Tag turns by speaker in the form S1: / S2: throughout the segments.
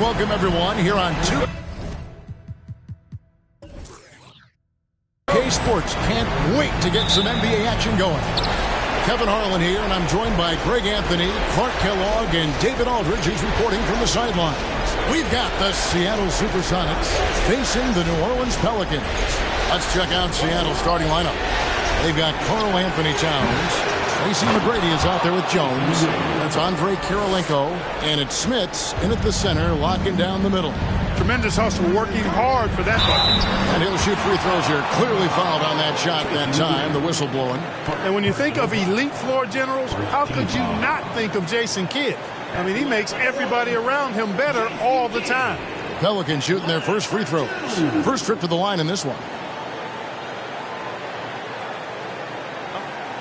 S1: Welcome everyone here on 2K Sports. Can't wait to get some NBA action going. Kevin Harlan here, and I'm joined by Greg Anthony, Clark Kellogg, and David Aldridge, who's reporting from the sidelines. We've got the Seattle Supersonics facing the New Orleans Pelicans. Let's check out Seattle's starting lineup. They've got Karl Anthony Towns. Tracy McGrady is out there with Jones. That's Andre Kirilenko. And it's Smits in at the center, locking down the middle.
S2: Tremendous hustle, working hard for that bucket.
S1: And he'll shoot free throws here. Clearly fouled on that shot that time, the whistle blowing.
S2: And when you think of elite floor generals, how could you not think of Jason Kidd? I mean, he makes everybody around him better all the time.
S1: The Pelicans shooting their first free throws. First trip to the line in this one.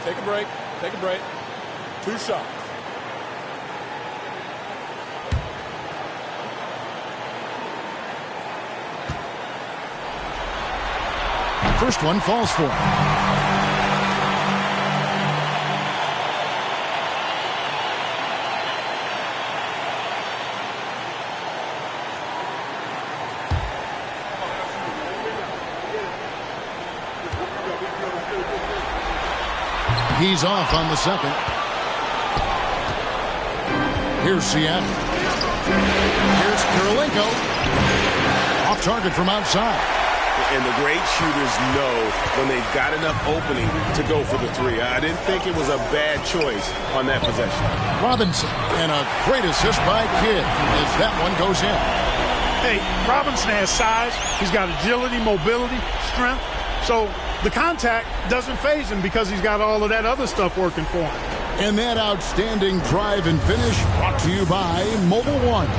S3: Take a break. Take a break. 2 shots.
S1: First one falls for him. He's off on the second. Here's Seattle. Here's Kirilenko. Off target from outside.
S4: And the great shooters know when they've got enough opening to go for the three. I didn't think it was a bad choice on that possession.
S1: Robinson, and a great assist by Kidd as that one goes in.
S2: Hey, Robinson has size. He's got agility, mobility, strength. So the contact doesn't faze him because he's got all of that other stuff working for him.
S1: And that outstanding drive and finish brought to you by Mobile One.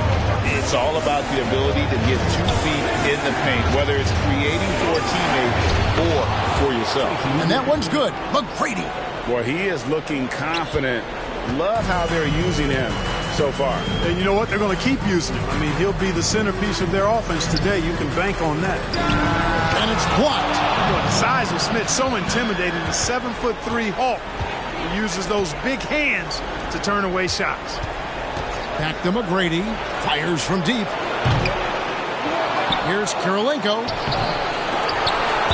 S4: It's all about the ability to get 2 feet in the paint, whether it's creating for a teammate or for yourself.
S1: And that one's good. McGrady.
S4: Boy, he is looking confident. Love how they're using him so far.
S2: And you know what? They're going to keep using him. I mean, he'll be the centerpiece of their offense today. You can bank on that.
S1: And it's blocked.
S2: Boy, the size of Smith so intimidating. The 7'3" Hawk. He uses those big hands to turn away shots.
S1: Back to McGrady. Fires from deep. Here's Kirilenko.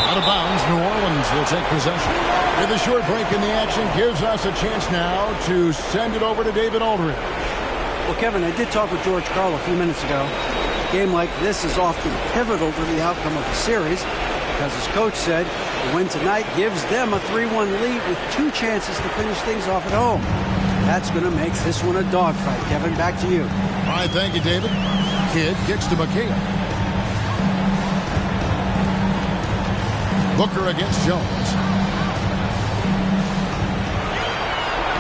S1: Out of bounds. New Orleans will take possession. With a short break in the action gives us a chance now to send it over to David Aldridge.
S5: Well, Kevin, I did talk with George Karl a few minutes ago. A game like this is often pivotal to the outcome of the series because, as Coach said, the win tonight gives them a 3-1 lead with 2 chances to finish things off at home. That's going to make this one a dogfight. Kevin, back to you.
S1: All right, thank you, David. Kidd kicks to McHale. Booker against Jones.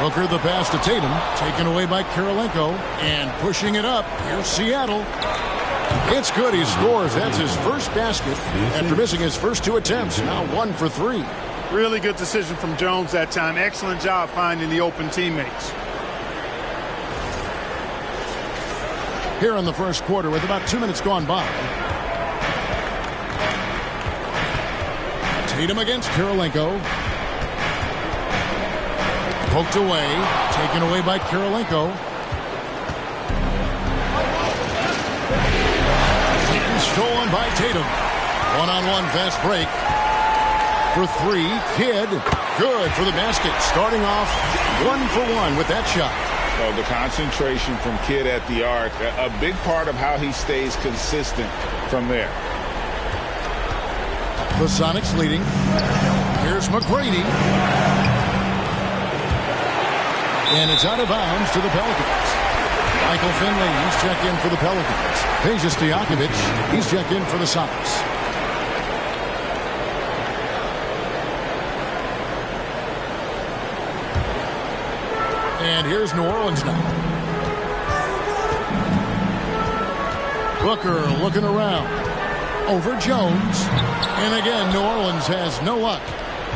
S1: Booker the pass to Tatum. Taken away by Kirilenko. And pushing it up. Here's Seattle. It's good. He scores. That's his first basket after missing his first 2 attempts. Now 1 for 3.
S2: Really good decision from Jones that time. Excellent job finding the open teammates.
S1: Here in the first quarter with about 2 minutes gone by. Tatum against Kirilenko. Poked away. Taken away by Kirilenko. And stolen by Tatum. One-on-one fast break. For 3, Kidd. Good for the basket. Starting off 1 for 1 with that shot.
S4: Oh, the concentration from Kidd at the arc, a big part of how he stays consistent from there.
S1: The Sonics leading. Here's McGrady. And it's out of bounds to the Pelicans. Michael Finley, he's checked in for the Pelicans. Peja Stojakovic, he's checked in for the Sonics. And here's New Orleans now. Booker looking around. Over Jones. And again, New Orleans has no luck.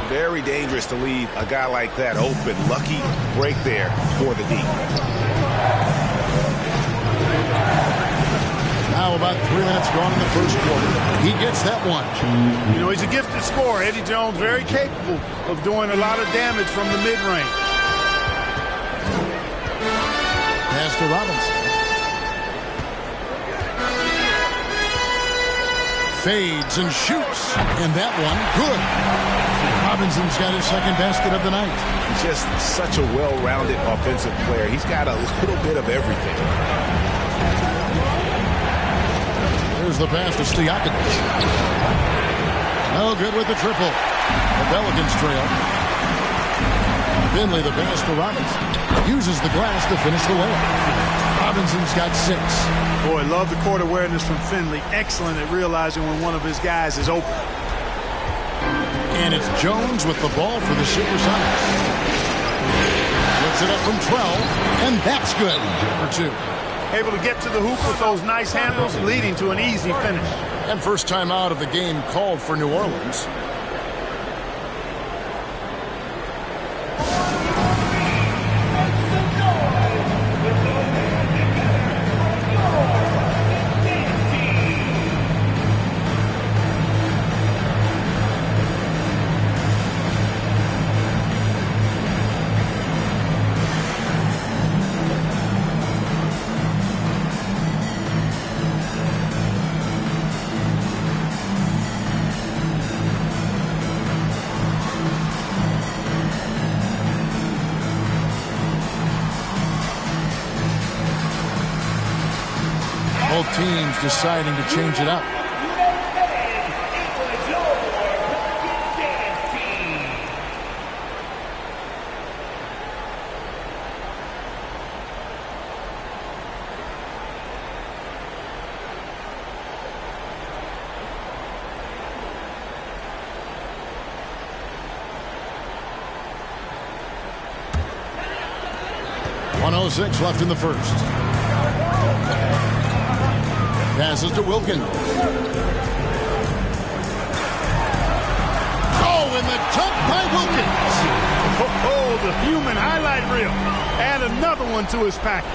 S4: Very dangerous to leave a guy like that open. Lucky break there for the D.
S1: Now about 3 minutes gone in the first quarter. He gets that one.
S2: You know, he's a gifted scorer. Eddie Jones, very capable of doing a lot of damage from the mid-range.
S1: Pass to Robinson. Fades and shoots. And that one, good. Robinson's got his second basket of the night.
S4: He's just such a well-rounded offensive player. He's got a little bit of everything.
S1: Here's the pass to Stojakovic. No good with the triple. The Pelicans trail. Finley the pass to Robinson. Uses the glass to finish the layup. Robinson's got 6.
S2: Boy, love the court awareness from Finley. Excellent at realizing when one of his guys is open.
S1: And it's Jones with the ball for the Supersonics. Puts it up from 12, and that's good for 2.
S2: Able to get to the hoop with those nice handles, leading to an easy finish.
S1: And first time out of the game called for New Orleans. Both teams deciding to change it up. .106 left in the first. Passes to Wilkins. Oh, and the jump by Wilkins.
S2: Oh, the human highlight reel. Add another one to his package.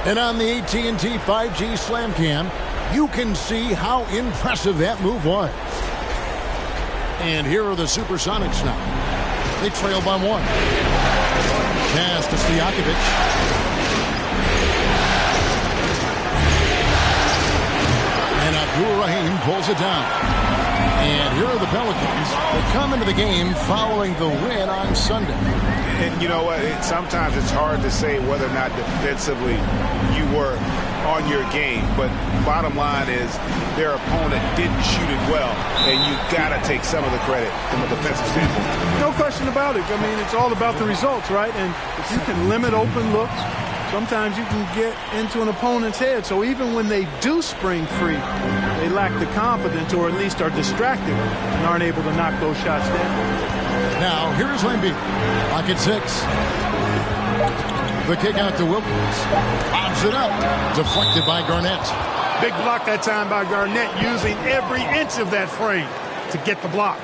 S1: And on the AT&T 5G Slam Cam, you can see how impressive that move was. And here are the Supersonics now. They trail by 1. Pass to Stojakovic. And Abdul-Rahim pulls it down. And here are the Pelicans that come into the game following the win on Sunday.
S4: And you know what? Sometimes it's hard to say whether or not defensively you were on your game. But bottom line is their opponent didn't shoot it well. And you got to take some of the credit from a defensive standpoint.
S2: No question about it. I mean, it's all about the results, right? And if you can limit open looks, sometimes you can get into an opponent's head. So even when they do spring free, they lack the confidence or at least are distracted and aren't able to knock those shots down.
S1: Now, here's Embiid. Lock at 6. The kick out to Wilkins. Pops it up. Deflected by Garnett.
S2: Big block that time by Garnett, using every inch of that frame to get the block.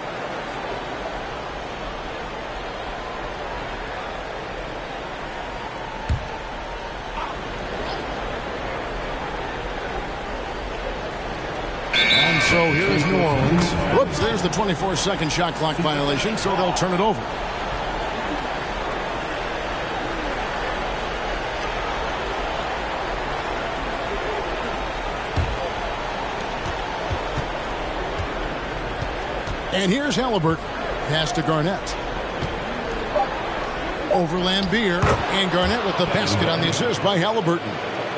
S1: And so here's New Orleans. Whoops, there's the 24-second shot clock violation, so they'll turn it over. And here's Halliburton. Pass to Garnett. Over Lambeer. And Garnett with the basket on the assist by Halliburton.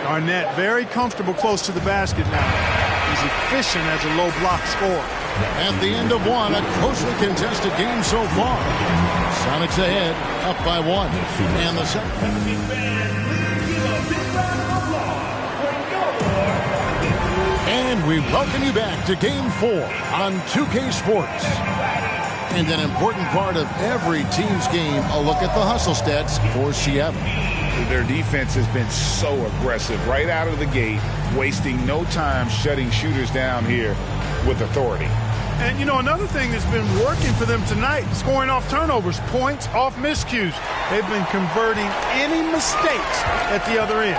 S2: Garnett very comfortable close to the basket now. He's efficient as a low block scorer.
S1: At the end of 1, a closely contested game so far. Sonics ahead, up by 1. And the second. And we welcome you back to Game 4 on 2K Sports. And an important part of every team's game, a look at the hustle stats for Seattle.
S4: Their defense has been so aggressive right out of the gate, wasting no time shutting shooters down here with authority.
S2: And, you know, another thing that's been working for them tonight, scoring off turnovers, points off miscues. They've been converting any mistakes at the other end.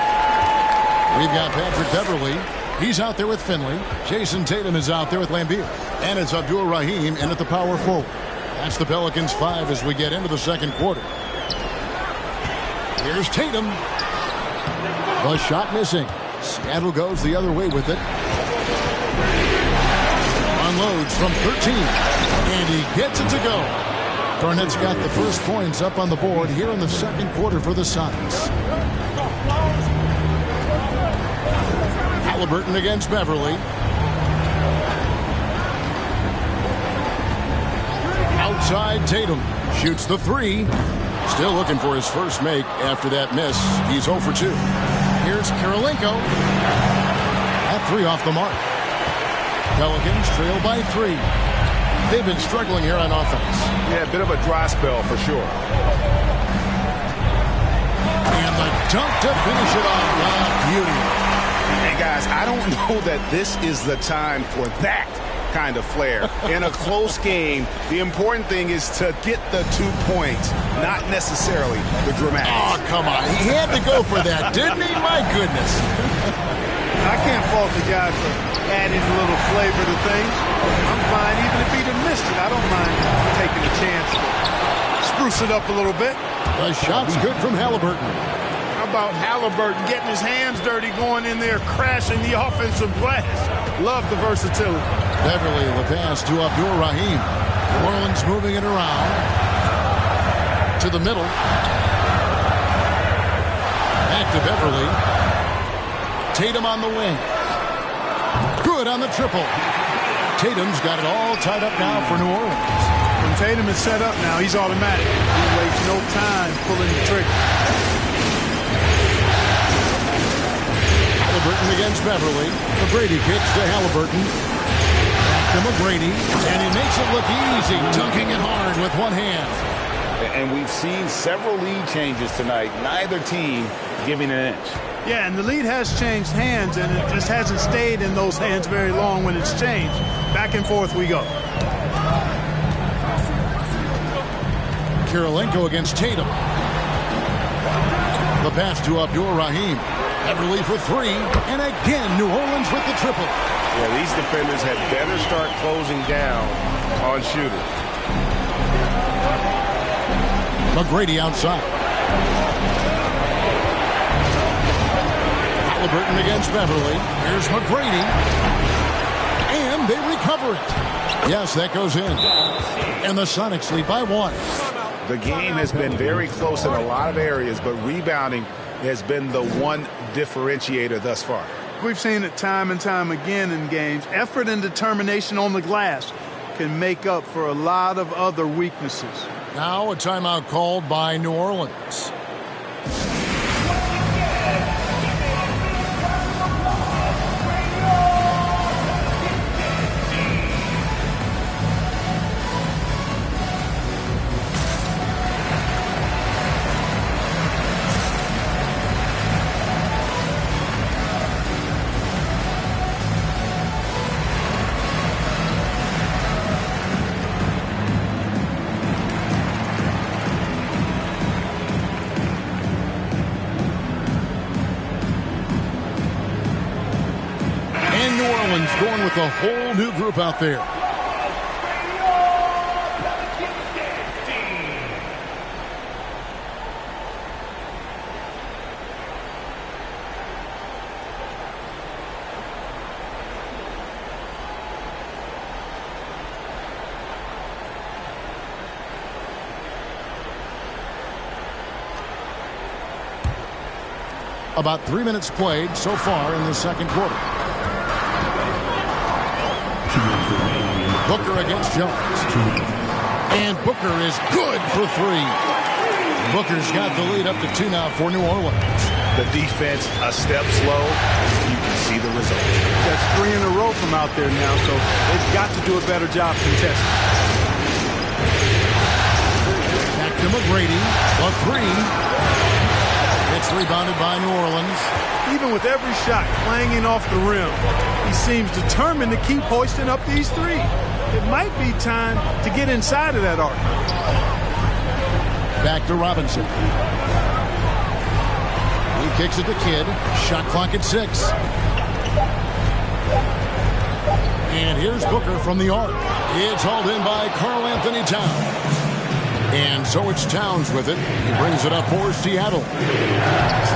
S1: We've got Patrick Beverly. He's out there with Finley. Jason Tatum is out there with Lambeer. And it's Abdul Rahim in at the power forward. That's the Pelicans 5 as we get into the second quarter. Here's Tatum. The shot missing. Seattle goes the other way with it. Unloads from 13. And he gets it to go. Garnett's got the first points up on the board here in the second quarter for the Sonics. Halliburton against Beverly. Outside Tatum. Shoots the three. Still looking for his first make after that miss. He's 0 for 2. Here's Kirilenko. That three off the mark. Pelicans trail by 3. They've been struggling here on offense.
S4: Yeah, a bit of a dry spell for sure.
S1: And the dunk to finish it off. Beauty.
S4: And guys, I don't know that this is the time for that kind of flair. In a close game, the important thing is to get the 2 points, not necessarily the dramatics.
S1: Oh, come on. He had to go for that, didn't he? My goodness.
S2: I can't fault the guy for adding a little flavor to things. I'm fine. Even if he'd have missed it, I don't mind taking a chance to spruce it up a little bit.
S1: The shot's good from Halliburton.
S2: How about Halliburton getting his hands dirty, going in there, crashing the offensive glass? Love the versatility.
S1: Beverly, the pass to Abdul Rahim. New Orleans moving it around. To the middle. Back to Beverly. Tatum on the wing. Good on the triple. Tatum's got it all tied up now for New Orleans.
S2: When Tatum is set up now, he's automatic. He wastes no time pulling the trigger.
S1: Halliburton against Beverly. McGrady kicks to Halliburton. Back to McGrady. And he makes it look easy, dunking it hard with one hand.
S4: And we've seen several lead changes tonight. Neither team giving an inch.
S2: Yeah, and the lead has changed hands, and it just hasn't stayed in those hands very long when it's changed. Back and forth we go.
S1: Kirilenko against Tatum. The pass to Abdul Rahim. Beverly for 3. And again, New Orleans with the triple.
S6: Yeah, these defenders had better start closing down on shooters.
S1: McGrady outside. Halliburton against Beverly. Here's McGrady. And they recover it. Yes, that goes in. And the Sonics lead by 1.
S4: The game has been very close in a lot of areas, but rebounding has been the one differentiator thus far.
S2: We've seen it time and time again in games. Effort and determination on the glass can make up for a lot of other weaknesses.
S1: Now a timeout called by New Orleans. Going with a whole new group out there. About 3 minutes played so far in the second quarter. Booker against Jones. And Booker is good for 3. Booker's got the lead up to 2 now for New Orleans.
S4: The defense a step slow. You can see the result.
S2: That's 3 in a row from out there now, so they've got to do a better job contesting.
S1: Back to McGrady. A 3. It's rebounded by New Orleans.
S2: Even with every shot clanging off the rim, he seems determined to keep hoisting up these three. It might be time to get inside of that arc.
S1: Back to Robinson. He kicks it to Kidd. Shot clock at 6. And here's Booker from the arc. It's hauled in by Karl Anthony Towns. And so it's Towns with it. He brings it up for Seattle.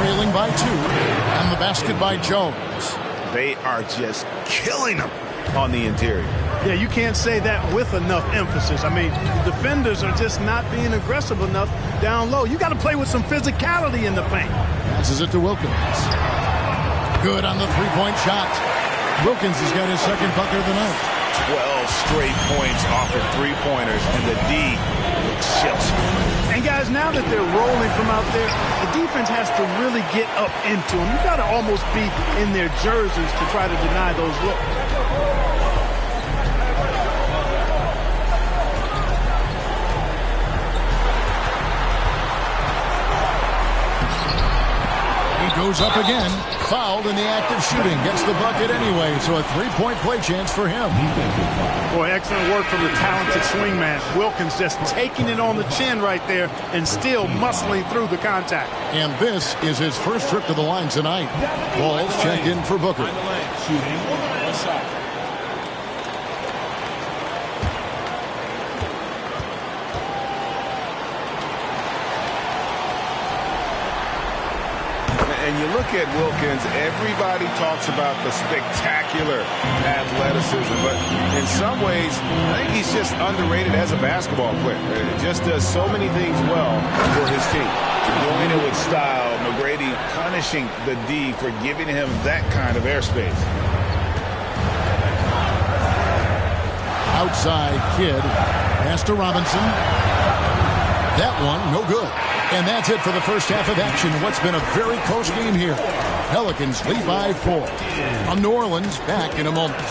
S1: Trailing by 2. And the basket by Jones.
S4: They are just killing them on the interior.
S2: Yeah, you can't say that with enough emphasis. I mean, the defenders are just not being aggressive enough down low. You got to play with some physicality in the paint.
S1: Passes it to Wilkins. Good on the three-point shot. Wilkins has got his second bucket of the night.
S4: 12 straight points off of three-pointers, and the D looks just.
S2: And guys, now that they're rolling from out there, the defense has to really get up into them. You got to almost be in their jerseys to try to deny those looks.
S1: Goes up again, fouled in the act of shooting, gets the bucket anyway, so a three-point play chance for him.
S2: Boy, excellent work from the talented swingman. Wilkins just taking it on the chin right there and still muscling through the contact.
S1: And this is his first trip to the line tonight. Balls check in for Booker.
S3: Shooting on the side.
S4: And you look at Wilkins, everybody talks about the spectacular athleticism, but in some ways, I think he's just underrated as a basketball player. He just does so many things well for his team. Doing it with style, McGrady punishing the D for giving him that kind of airspace.
S1: Outside Kidd, pass to Robinson. That one, no good. And that's it for the first half of action. What's been a very close game here. Pelicans lead by 4. From New Orleans, back in a moment.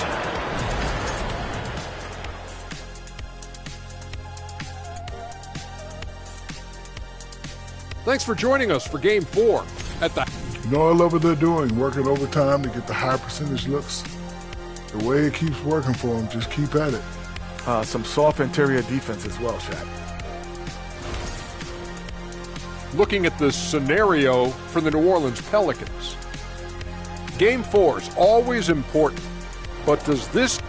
S7: Thanks for joining us for Game 4 at the...
S8: You know, I love what they're doing, working overtime to get the high percentage looks. The way it keeps working for them, just keep at it.
S9: Some soft interior defense as well, Shaq.
S7: Looking at the scenario for the New Orleans Pelicans. Game 4 is always important, but does this...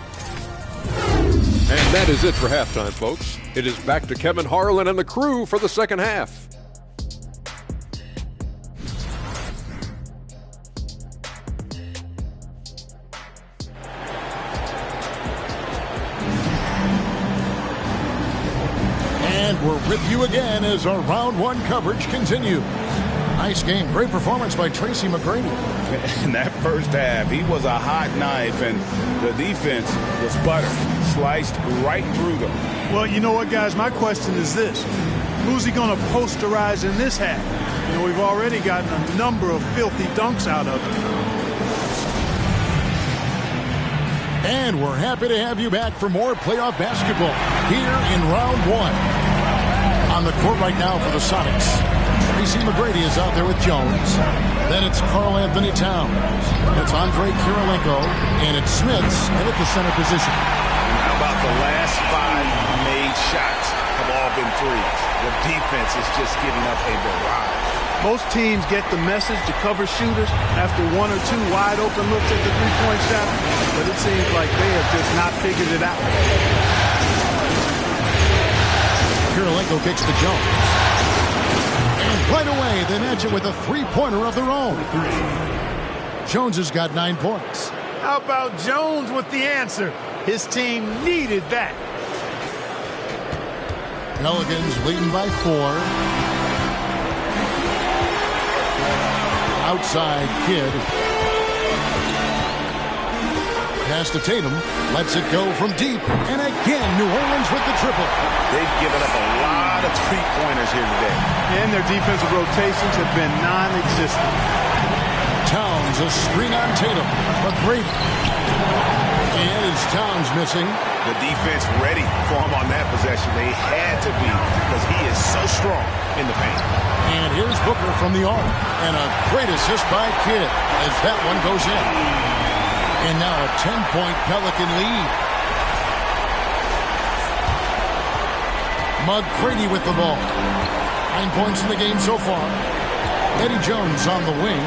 S7: And that is it for halftime, folks. It is back to Kevin Harlan and the crew for the second half.
S1: We're with you again as our round 1 coverage continues. Nice game. Great performance by Tracy McGrady.
S4: In that first half, he was a hot knife, and the defense was butter. Sliced right through them.
S2: Well, you know what, guys? My question is this. Who's he going to posterize in this half? You know, we've already gotten a number of filthy dunks out of him.
S1: And we're happy to have you back for more playoff basketball here in round 1. On the court right now for the Sonics, Tracy McGrady is out there with Jones. Then it's Karl Anthony Towns. It's Andre Kirilenko, and it's Smiths in at the center position.
S4: How about the last 5 made shots have all been threes? The defense is just giving up a barrage.
S2: Most teams get the message to cover shooters after 1 or 2 wide open looks at the three-point shot, but it seems like they have just not figured it out.
S1: Kirilenko kicks to Jones. And right away, they match it with a three-pointer of their own. Jones has got 9 points.
S2: How about Jones with the answer? His team needed that.
S1: Pelicans leading by 4. Outside Kidd. Pass to Tatum. Lets it go from deep. And again, New Orleans with the triple.
S4: They've given up a lot of three-pointers here today.
S2: And their defensive rotations have been non-existent.
S1: Towns, a screen on Tatum. McGrady. And his As Towns missing.
S4: The defense ready for him on that possession. They had to be because he is so strong in the paint.
S1: And here's Booker from the arc. And a great assist by Kidd as that one goes in. And now a 10-point Pelican lead. McGrady with the ball. 9 points in the game so far. Eddie Jones on the wing.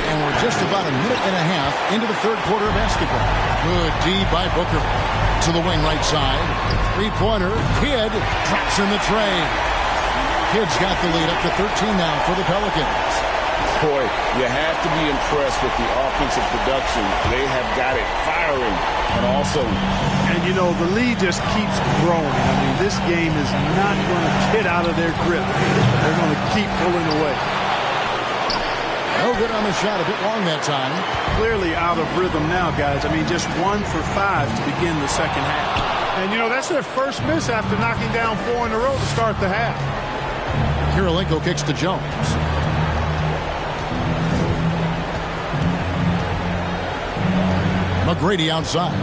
S1: And we're just about a minute and a half into the third quarter of basketball. Good D by Booker. To the wing right side. Three-pointer. Kidd drops in the tray. Kidd's got the lead up to 13 now for the Pelicans.
S6: Boy, you have to be impressed with the offensive production. They have got it firing, and also...
S2: And, you know, the lead just keeps growing. I mean, this game is not going to get out of their grip. They're going to keep pulling away.
S1: No good on the shot. A bit long that time.
S2: Clearly out of rhythm now, guys. I mean, just 1 for 5 to begin the second half. And, you know, that's their first miss after knocking down 4 in a row to start the half.
S1: Kirilenko kicks to Jones. McGrady outside.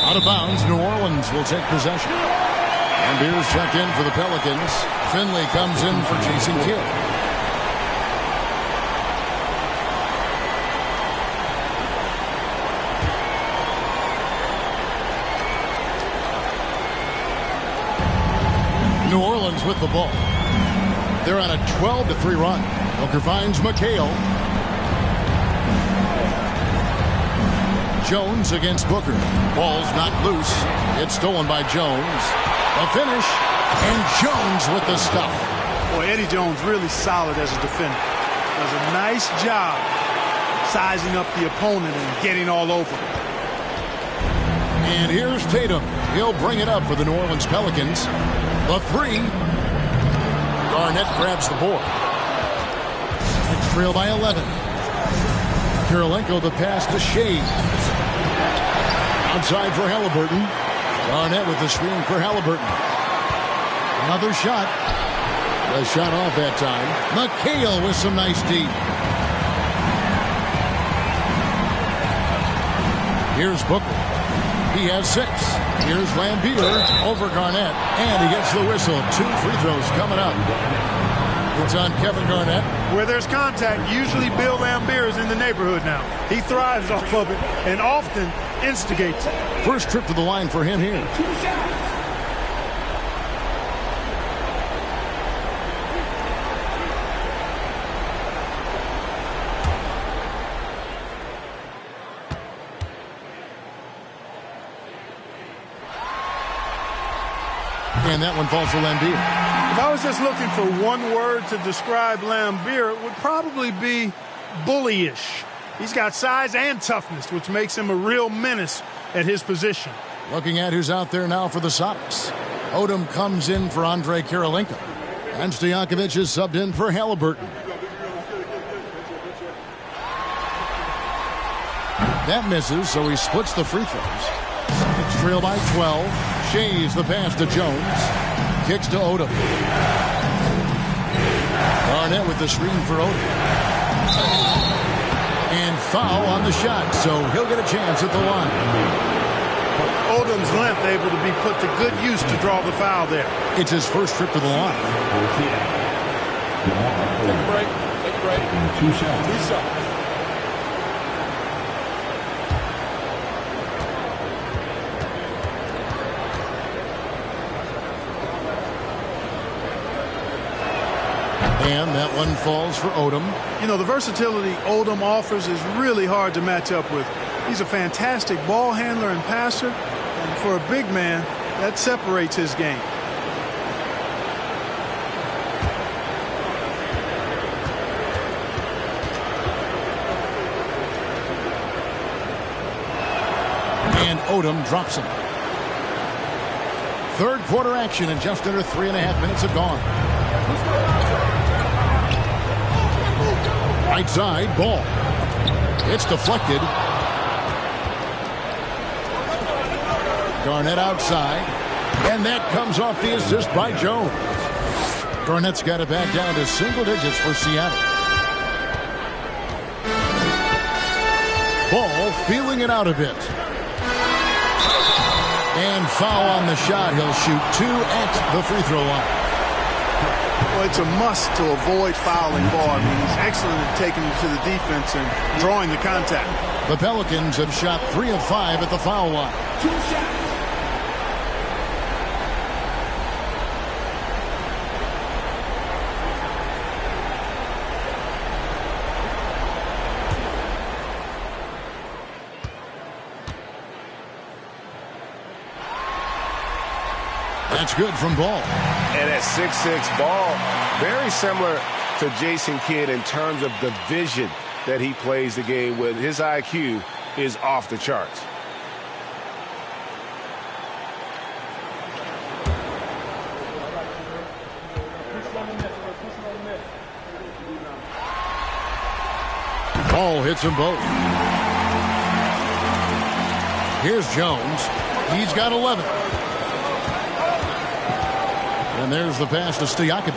S1: Out of bounds, New Orleans will take possession. And Beers checked in for the Pelicans. Finley comes in for Jason Kidd. New Orleans with the ball. They're on a 12-3 run. Booker finds McHale. Jones against Booker. Ball's not loose. It's stolen by Jones. The finish. And Jones with the stuff.
S2: Boy, Eddie Jones really solid as a defender. Does a nice job sizing up the opponent and getting all over.
S1: And here's Tatum. He'll bring it up for the New Orleans Pelicans. The three. Garnett grabs the board. It's trailed by 11. Kirilenko the pass to Shea. Outside for Halliburton. Garnett with the screen for Halliburton. Another shot. The shot off that time. McHale with some nice D. Here's Booker. He has 6. Here's Lambier over Garnett. And he gets the whistle. 2 free throws coming up. It's on Kevin Garnett.
S2: Where there's contact, usually Bill Lambier is in the neighborhood now. He thrives off of it and often instigates it.
S1: First trip to the line for him here. And that one falls for Lambier.
S2: If I was just looking for one word to describe Lambier, it would probably be bullyish. He's got size and toughness, which makes him a real menace at his position.
S1: Looking at who's out there now for the Sonics. Odom comes in for Andre Kirilenko. And Stojakovic is subbed in for Halliburton. That misses, so he splits the free throws. It's trailed by 12. Shea's the pass to Jones. Kicks to Odom. Garnett with the screen for Odom. And foul on the shot, so he'll get a chance at the line.
S2: Odom's length able to be put to good use to draw the foul there.
S1: It's his first trip to the line.
S3: Take a break. Take a break. 2 shots. 2 shots.
S1: And that one falls for Odom.
S2: You know, the versatility Odom offers is really hard to match up with. He's a fantastic ball handler and passer. And for a big man, that separates his game.
S1: And Odom drops him. Third quarter action and just under 3.5 minutes have gone. Right side, ball. It's deflected. Garnett outside. And that comes off the assist by Jones. Garnett's got it back down to single digits for Seattle. feeling it out a bit. And foul on the shot. He'll shoot 2 at the free throw line.
S2: Well, it's a must to avoid fouling ball. I mean, he's excellent at taking it to the defense and drawing the contact.
S1: The Pelicans have shot 3 of 5 at the foul line. That's good from Ball.
S4: And at 6'6", Ball, very similar to Jason Kidd in terms of the vision that he plays the game with. His IQ is off the charts.
S1: Ball hits them both. Here's Jones. He's got 11. And there's the pass to Stojakovic.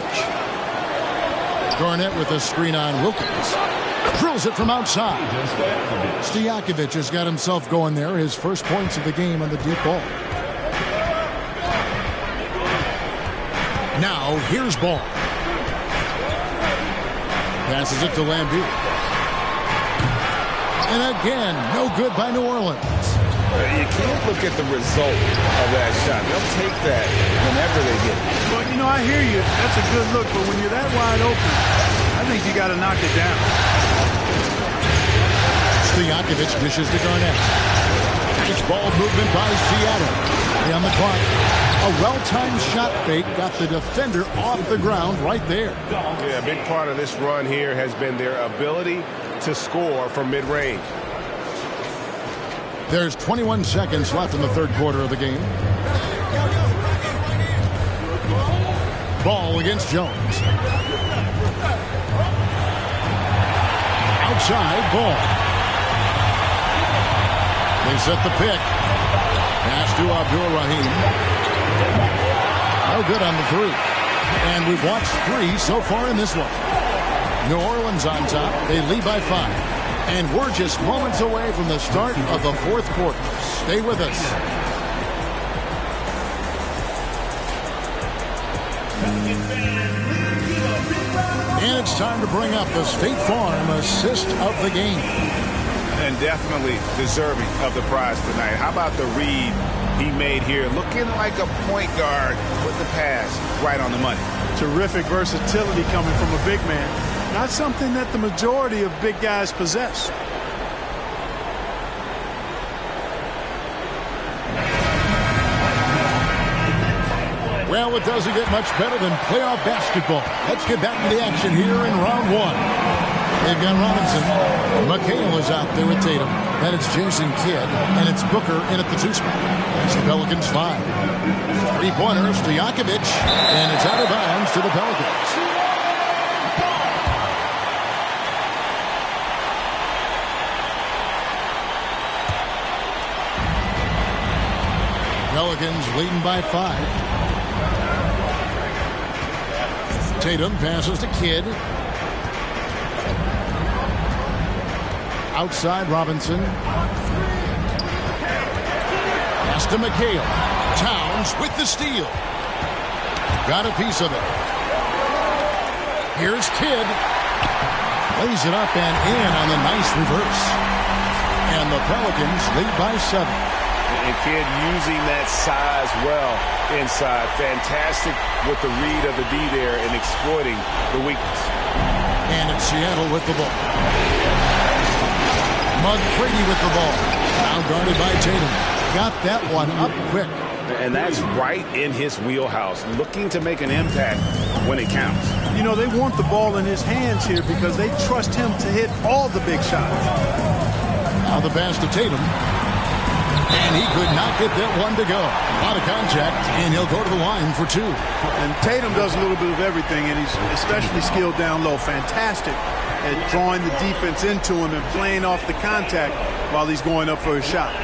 S1: Garnett with a screen on Wilkins. Drills it from outside. Stojakovic has got himself going there. His first points of the game on the deep ball. Now, here's Ball. Passes it to Lambeer. And again, no good by New Orleans.
S4: You can't look at the result of that shot. They'll take that whenever they get it.
S2: Well, you know, I hear you. That's a good look, but when you're that wide open, I think you got to knock it down.
S1: Stojakovic dishes to Garnett. Nice ball movement by Seattle. On the clock. A well-timed shot fake got the defender off the ground right there.
S4: Yeah, a big part of this run here has been their ability to score from mid-range.
S1: There's 21 seconds left in the third quarter of the game. Ball against Jones. Outside, Ball. They set the pick. Pass to Abdul-Rahim. No good on the 3. And we've watched 3 so far in this one. New Orleans on top. They lead by 5. And we're just moments away from the start of the fourth quarter. Stay with us. And it's time to bring up the State Farm assist of the game.
S4: And definitely deserving of the prize tonight. How about the read he made here? Looking like a point guard with the pass right on the money.
S2: Terrific versatility coming from a big man. Not something that the majority of big guys possess.
S1: Well, it doesn't get much better than playoff basketball. Let's get back to the action here in round 1. They've got Robinson. McHale is out there with Tatum. Then it's Jason Kidd. And it's Booker in at the 2 spot. That's the Pelicans 5. 3-pointer, Stojakovic. And it's out of bounds to the Pelicans. Pelicans leading by 5. Tatum passes to Kidd. Outside Robinson. Pass to McHale. Towns with the steal. Got a piece of it. Here's Kidd. Lays it up and in on the nice reverse. And the Pelicans lead by 7.
S4: And Kidd using that size well inside. Fantastic with the read of the D there and exploiting the weakness.
S1: And it's Seattle with the ball. McCready with the ball. Now guarded by Tatum. Got that one up quick.
S4: And that's right in his wheelhouse. Looking to make an impact when it counts.
S2: You know, they want the ball in his hands here because they trust him to hit all the big shots.
S1: Now the pass to Tatum. And he could not get that one to go. A lot of contact, and he'll go to the line for 2.
S2: And Tatum does a little bit of everything, and he's especially skilled down low. Fantastic at drawing the defense into him and playing off the contact while he's going up for a shot.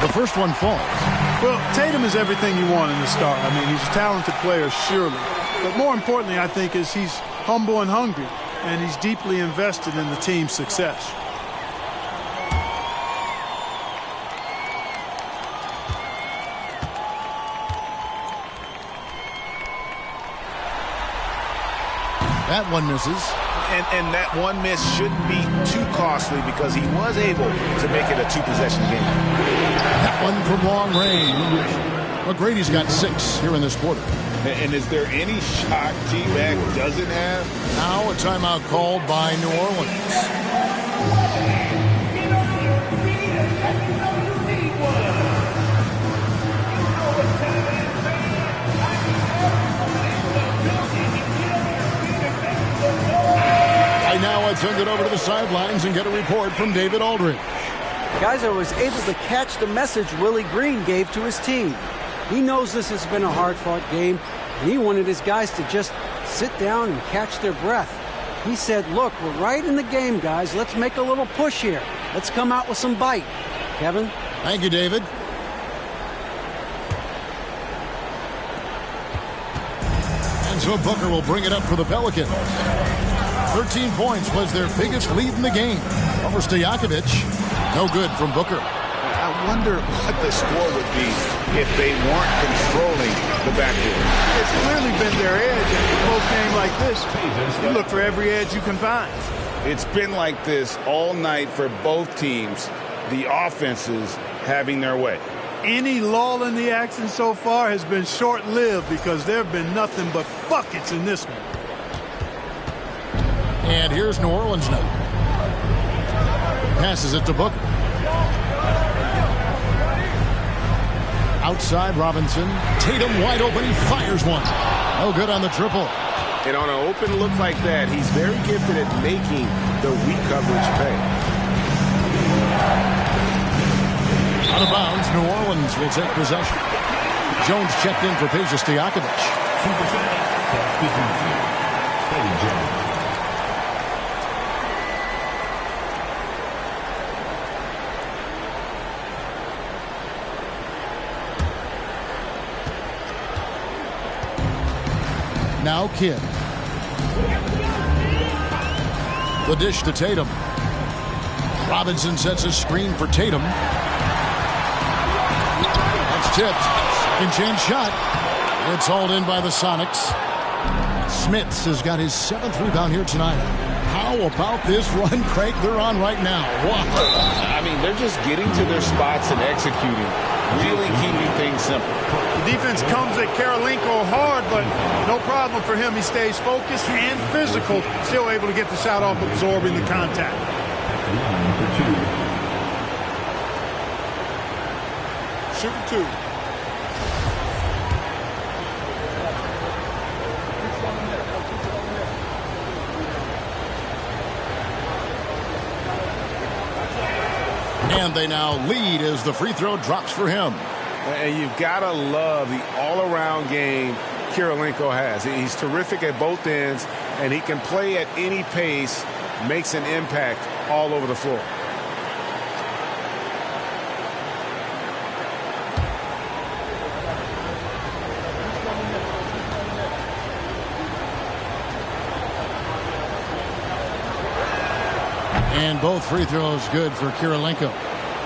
S1: The first one falls.
S2: Well, Tatum is everything you want in a star. I mean, he's a talented player, surely. But more importantly, I think, is he's humble and hungry, and he's deeply invested in the team's success.
S1: That one misses.
S4: And that one miss shouldn't be too costly because he was able to make it a two-possession game.
S1: That one from long range. McGrady's got 6 here in this quarter.
S6: And is there any shot T-Mac doesn't have?
S1: Now a timeout called by New Orleans. Now I send it over to the sidelines and get a report from David Aldridge.
S5: Guys, I was able to catch the message Willie Green gave to his team. He knows this has been a hard-fought game, and he wanted his guys to just sit down and catch their breath. He said, look, we're right in the game, guys. Let's make a little push here. Let's come out with some bite. Kevin?
S1: Thank you, David. And so Booker will bring it up for the Pelicans. 13 points was their biggest lead in the game. Over Stojakovic. No good from Booker.
S4: I wonder what the score would be if they weren't controlling the backcourt.
S2: It's clearly been their edge in a close game like this. You look for every edge you can find.
S6: It's been like this all night for both teams, the offenses having their way.
S2: Any lull in the action so far has been short-lived because there have been nothing but buckets in this one.
S1: And here's New Orleans now. Passes it to Booker. Outside Robinson. Tatum wide open. He fires one. No good on the triple.
S4: And on an open look like that, he's very gifted at making the weak coverage pay.
S1: Out of bounds, New Orleans will take possession. Jones checked in for Peja Stojakovic. Now Kidd. The dish to Tatum. Robinson sets a screen for Tatum. That's tipped. Second chance shot. It's hauled in by the Sonics. Smith has got his 7th rebound here tonight. How about this run, Craig, they're on right now? Wow.
S6: I mean, they're just getting to their spots and executing. Really keeping things simple.
S2: The defense comes at Karolinko hard, but no problem for him. He stays focused and physical, still able to get the shot off, absorbing the contact.
S3: Shooting 2.
S1: And they now lead as the free throw drops for him.
S4: And you've got to love the all-around game Karolinko has. He's terrific at both ends, and he can play at any pace, makes an impact all over the floor.
S1: And both free throws good for Karolinko.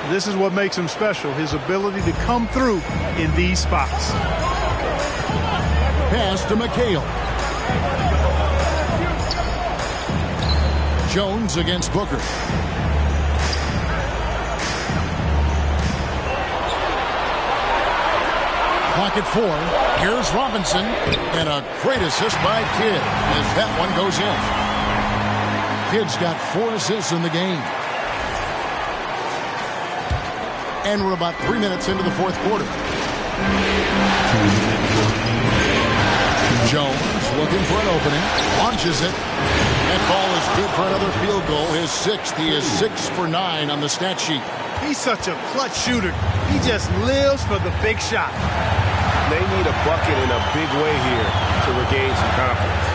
S2: This is what makes him special, his ability to come through in these spots.
S1: Pass to McHale. Jones against Booker. Clock at 4. Here's Robinson. And a great assist by Kidd as that one goes in. Kidd's got 4 assists in the game. And we're about 3 minutes into the fourth quarter. Jones looking for an opening. Launches it. That ball is good for another field goal. His 6th. He is 6 for 9 on the stat sheet.
S2: He's such a clutch shooter. He just lives for the big shot.
S4: They need a bucket in a big way here to regain some confidence.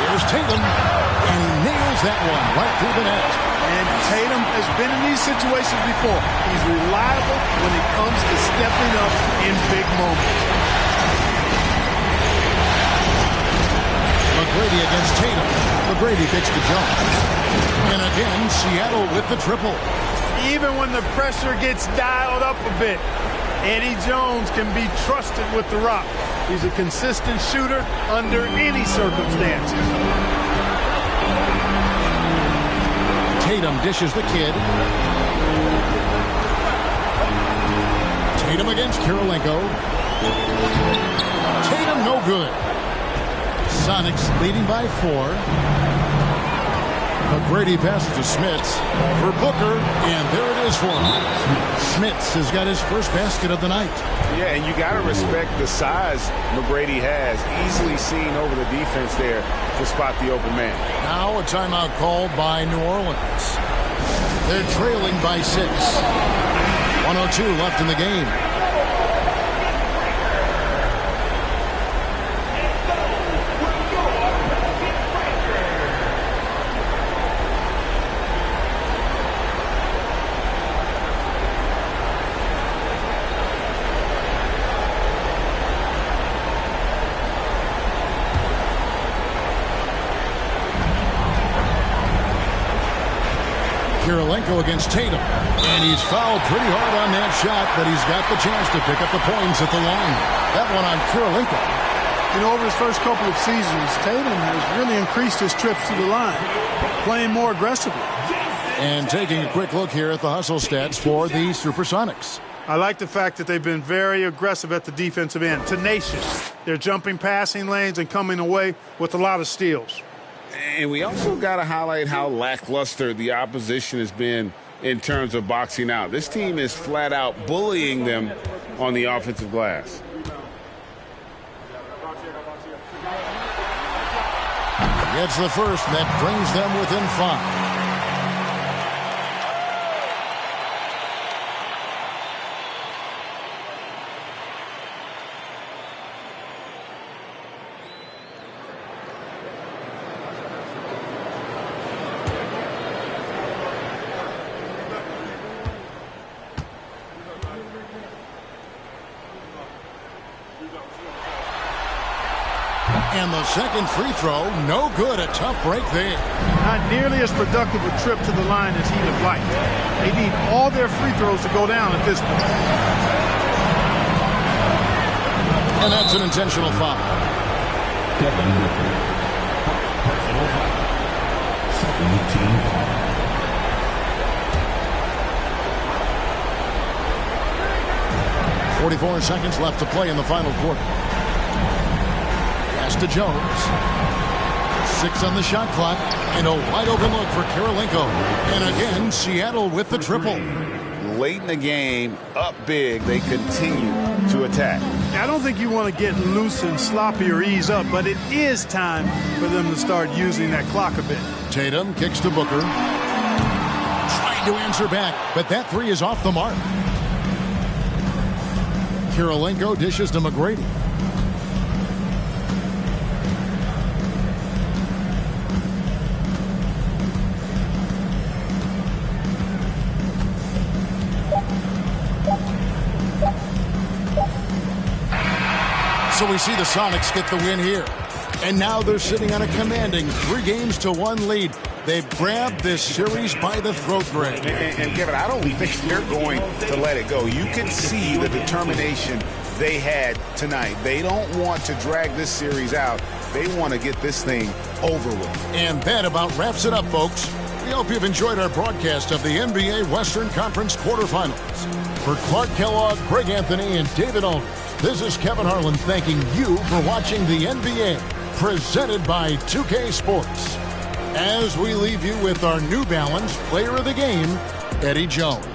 S1: Here's Tatum. And he nails that one right through the net.
S2: And Tatum has been in these situations before. He's reliable when it comes to stepping up in big moments.
S1: McGrady against Tatum. McGrady picks to Jones. And again, Seattle with the triple.
S2: Even when the pressure gets dialed up a bit, Eddie Jones can be trusted with the rock. He's a consistent shooter under any circumstances.
S1: Tatum dishes the kid. Tatum against Kirilenko. Tatum no good. Sonics leading by 4. McGrady passes to Smits for Booker, and there it is for him. Smits has got his first basket of the night.
S4: Yeah, and you got to respect the size McGrady has. Easily seen over the defense there to spot the open man.
S1: Now a timeout called by New Orleans. They're trailing by 6. 1:02 left in the game. Kirilenko against Tatum. And he's fouled pretty hard on that shot, but he's got the chance to pick up the points at the line. That one on Kirilenko.
S2: You know, over his first couple of seasons, Tatum has really increased his trips to the line, playing more aggressively.
S1: And taking a quick look here at the hustle stats for the Supersonics.
S2: I like the fact that they've been very aggressive at the defensive end, tenacious. They're jumping passing lanes and coming away with a lot of steals.
S6: And we also got to highlight how lackluster the opposition has been in terms of boxing out. This team is flat out bullying them on the offensive glass.
S1: Gets the first, and that brings them within 5. And the second free throw, no good. A tough break there.
S2: Not nearly as productive a trip to the line as he'd have liked. They need all their free throws to go down at this point.
S1: And that's an intentional foul.
S10: Second team.
S1: 44 seconds left to play in the final quarter. Pass to Jones. 6 on the shot clock. And a wide open look for Kirilenko. And again, Seattle with the triple.
S6: Late in the game, up big, they continue to attack.
S2: I don't think you want to get loose and sloppy or ease up, but it is time for them to start using that clock a bit.
S1: Tatum kicks to Booker. Trying to answer back, but that three is off the mark. Kirilenko dishes to McGrady. So we see the Sonics get the win here. And now they're sitting on a commanding 3-1 lead. They've grabbed this series by the throat, Greg.
S4: And Kevin, I don't think they're going to let it go. You can see the determination they had tonight. They don't want to drag this series out. They want to get this thing over with.
S1: And that about wraps it up, folks. We hope you've enjoyed our broadcast of the NBA Western Conference quarterfinals. For Clark Kellogg, Greg Anthony, and David Aldridge, this is Kevin Harlan thanking you for watching the NBA, presented by 2K Sports. As we leave you with our New Balance Player of the Game, Eddie Jones.